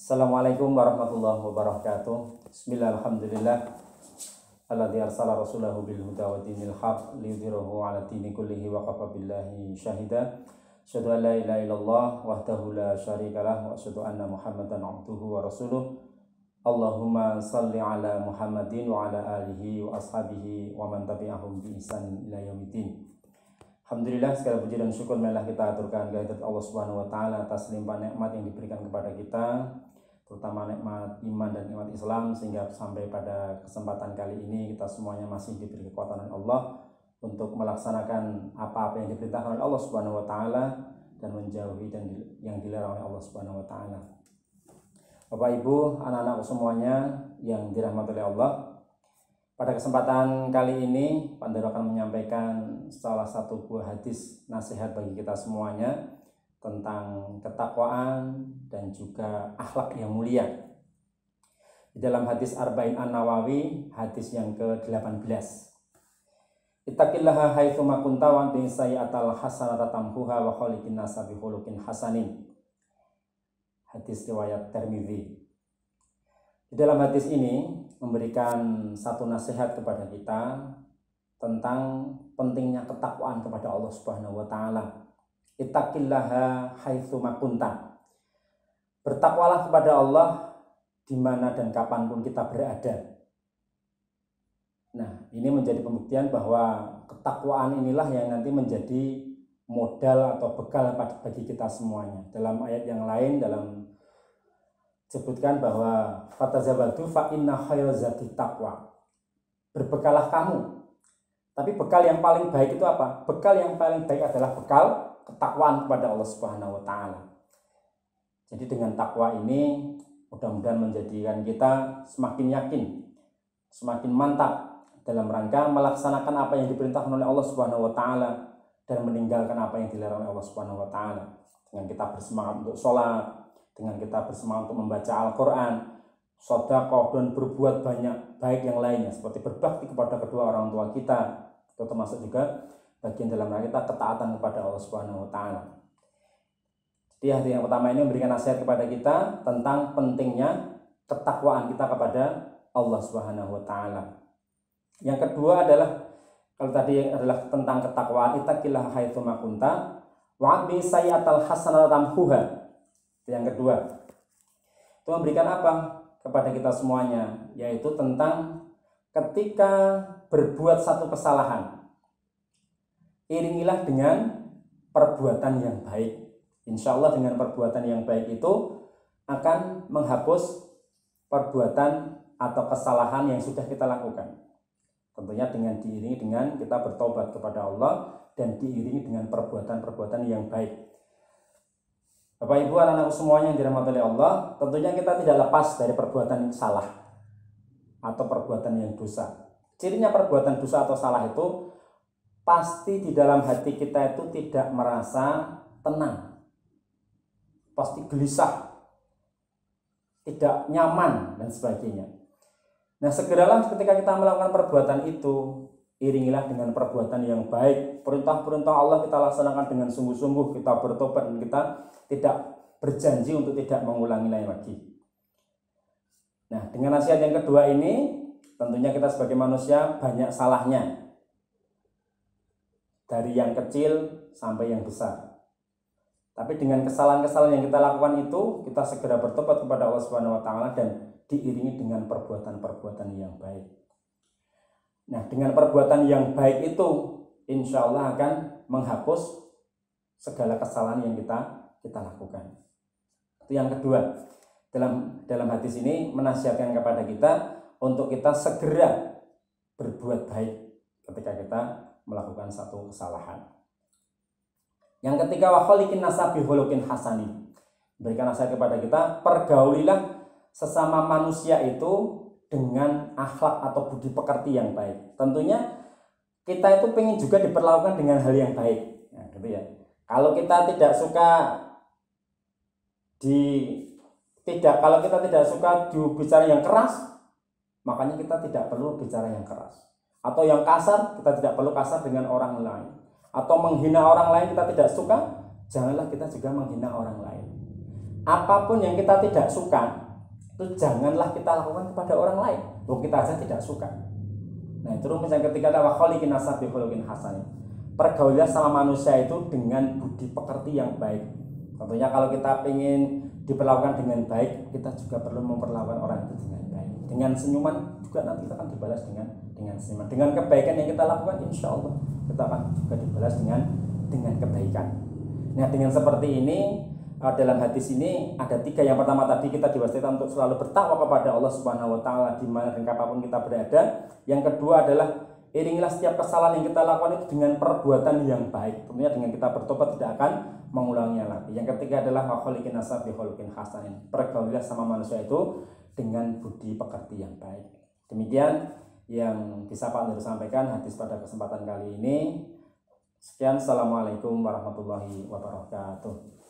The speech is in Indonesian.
Assalamualaikum warahmatullahi wabarakatuh. Bismillah, alhamdulillah. Alladzi arsala rasulahu bil huda wa dinil haq liyudhhirahu 'ala dini kullihi wa kafa billahi syahida. Asyhadu an la ilaha illallah wahdahu la syarikalah wa asyhadu anna Muhammadan 'abduhu wa rasuluh. Allahumma shalli 'ala Muhammadin wa 'ala alihi wa ashabihi wa man tabi'ahum bi ihsan ila yaumiddin. Alhamdulillah, segala puji dan syukur marilah kita aturkan kehadirat Allah Subhanahu wa taala atas limpahan nikmat yang diberikan kepada kita, terutama nikmat iman dan nikmat Islam, sehingga sampai pada kesempatan kali ini kita semuanya masih diberi kekuatan oleh Allah untuk melaksanakan apa-apa yang diperintahkan oleh Allah Subhanahu wa taala dan menjauhi dan yang dilarang oleh Allah Subhanahu wa taala. Bapak Ibu, anak-anakku semuanya yang dirahmati oleh Allah, pada kesempatan kali ini Pak Daru akan menyampaikan salah satu buah hadis nasihat bagi kita semuanya tentang ketakwaan dan juga akhlak yang mulia. Di dalam hadis Arba'in An-Nawawi, hadis yang ke-18. Ittaqillaha haitsu ma kunta wa bi sayyi'atal hasanata tamhuha wa khaliqin nasa bi khuluqin hasanin. Hadis riwayat Tirmidzi. Di dalam hadis ini memberikan satu nasihat kepada kita tentang pentingnya ketakwaan kepada Allah Subhanahu wa taala. Ittaqillaha haitsu ma kunta. Bertakwalah kepada Allah di mana dan kapanpun kita berada. Nah, ini menjadi pembuktian bahwa ketakwaan inilah yang nanti menjadi modal atau bekal bagi kita semuanya. Dalam ayat yang lain dalam sebutkan bahwa fatazawwadu fa inna khairaz zadi taqwa. Berbekalah kamu. Tapi bekal yang paling baik itu apa? Bekal yang paling baik adalah bekal ketakwaan kepada Allah Subhanahu wa taala. Jadi dengan takwa ini mudah-mudahan menjadikan kita semakin yakin, semakin mantap dalam rangka melaksanakan apa yang diperintahkan oleh Allah Subhanahu wa taala dan meninggalkan apa yang dilarang oleh Allah Subhanahu wa taala. Dengan kita bersemangat untuk sholat, dengan kita bersemangat untuk membaca Al-Quran, sedekah dan berbuat banyak baik yang lainnya seperti berbakti kepada kedua orang tua kita, itu termasuk juga bagian dalam rangka kita ketaatan kepada Allah Subhanahu wa taala. Jadi hadis yang pertama ini memberikan nasihat kepada kita tentang pentingnya ketakwaan kita kepada Allah Subhanahu wa taala. Yang kedua adalah, kalau tadi adalah tentang ketakwaan, ittaqillaha haitsu ma kunta wa bi sayyi'atal hasanata tamhuha. Yang kedua, itu memberikan apa kepada kita semuanya, yaitu tentang ketika berbuat satu kesalahan, iringilah dengan perbuatan yang baik. Insya Allah dengan perbuatan yang baik itu akan menghapus perbuatan atau kesalahan yang sudah kita lakukan. Tentunya dengan diiringi dengan kita bertobat kepada Allah dan diiringi dengan perbuatan-perbuatan yang baik. Bapak Ibu, anak-anakku semuanya yang dirahmati oleh Allah, tentunya kita tidak lepas dari perbuatan salah atau perbuatan yang dosa. Cirinya perbuatan dosa atau salah itu pasti di dalam hati kita itu tidak merasa tenang, pasti gelisah, tidak nyaman dan sebagainya. Nah, segeralah ketika kita melakukan perbuatan itu, iringilah dengan perbuatan yang baik. Perintah-perintah Allah kita laksanakan dengan sungguh-sungguh, kita bertobat dan kita tidak berjanji untuk tidak mengulangi lagi. Nah, dengan nasihat yang kedua ini, tentunya kita sebagai manusia banyak salahnya, dari yang kecil sampai yang besar. Tapi dengan kesalahan-kesalahan yang kita lakukan itu, kita segera bertobat kepada Allah Subhanahu wa taala dan diiringi dengan perbuatan-perbuatan yang baik. Nah, dengan perbuatan yang baik itu insya Allah akan menghapus segala kesalahan yang kita lakukan. Itu yang kedua. Dalam hadis ini menasihatkan kepada kita untuk kita segera berbuat baik ketika kita melakukan satu kesalahan. Yang ketiga, wa khaliqin nasa bi khuluqin hasanin. Berikan nasihat kepada kita, pergaulilah sesama manusia itu dengan akhlak atau budi pekerti yang baik. Tentunya kita itu pengen juga diperlakukan dengan hal yang baik. Nah, gitu ya. Kalau kita tidak suka kalau kita tidak suka dibicara yang keras, makanya kita tidak perlu bicara yang keras. Atau yang kasar, kita tidak perlu kasar dengan orang lain. Atau menghina orang lain kita tidak suka, janganlah kita juga menghina orang lain. apapun yang kita tidak suka itu janganlah kita lakukan kepada orang lain. Kita aja tidak suka. Nah, itu rumus yang ketiga adalah khaliqin nasa bi khuluqin hasan. Pergaulilah sama manusia itu dengan budi pekerti yang baik. Tentunya kalau kita ingin diperlakukan dengan baik, kita juga perlu memperlakukan orang itu dengan baik. Dengan senyuman juga nanti kita akan dibalas dengan senyuman. Dengan kebaikan yang kita lakukan, insya Allah kita akan juga dibalas dengan kebaikan. Nah, dengan seperti ini dalam hadis ini ada 3. Yang pertama tadi kita diwasiatkan untuk selalu bertakwa kepada Allah Subhanahu wa taala di mana dan kapanpun kita berada. Yang kedua adalah iringilah setiap kesalahan yang kita lakukan itu dengan perbuatan yang baik. Tentunya dengan kita bertobat tidak akan mengulanginya lagi. Yang ketiga adalah khaliqin nasa bi khuluqin hasanin. Pergaulilah sama manusia itu dengan budi pekerti yang baik. Demikian yang bisa Pak Nur sampaikan hadis pada kesempatan kali ini. Sekian, assalamualaikum warahmatullahi wabarakatuh.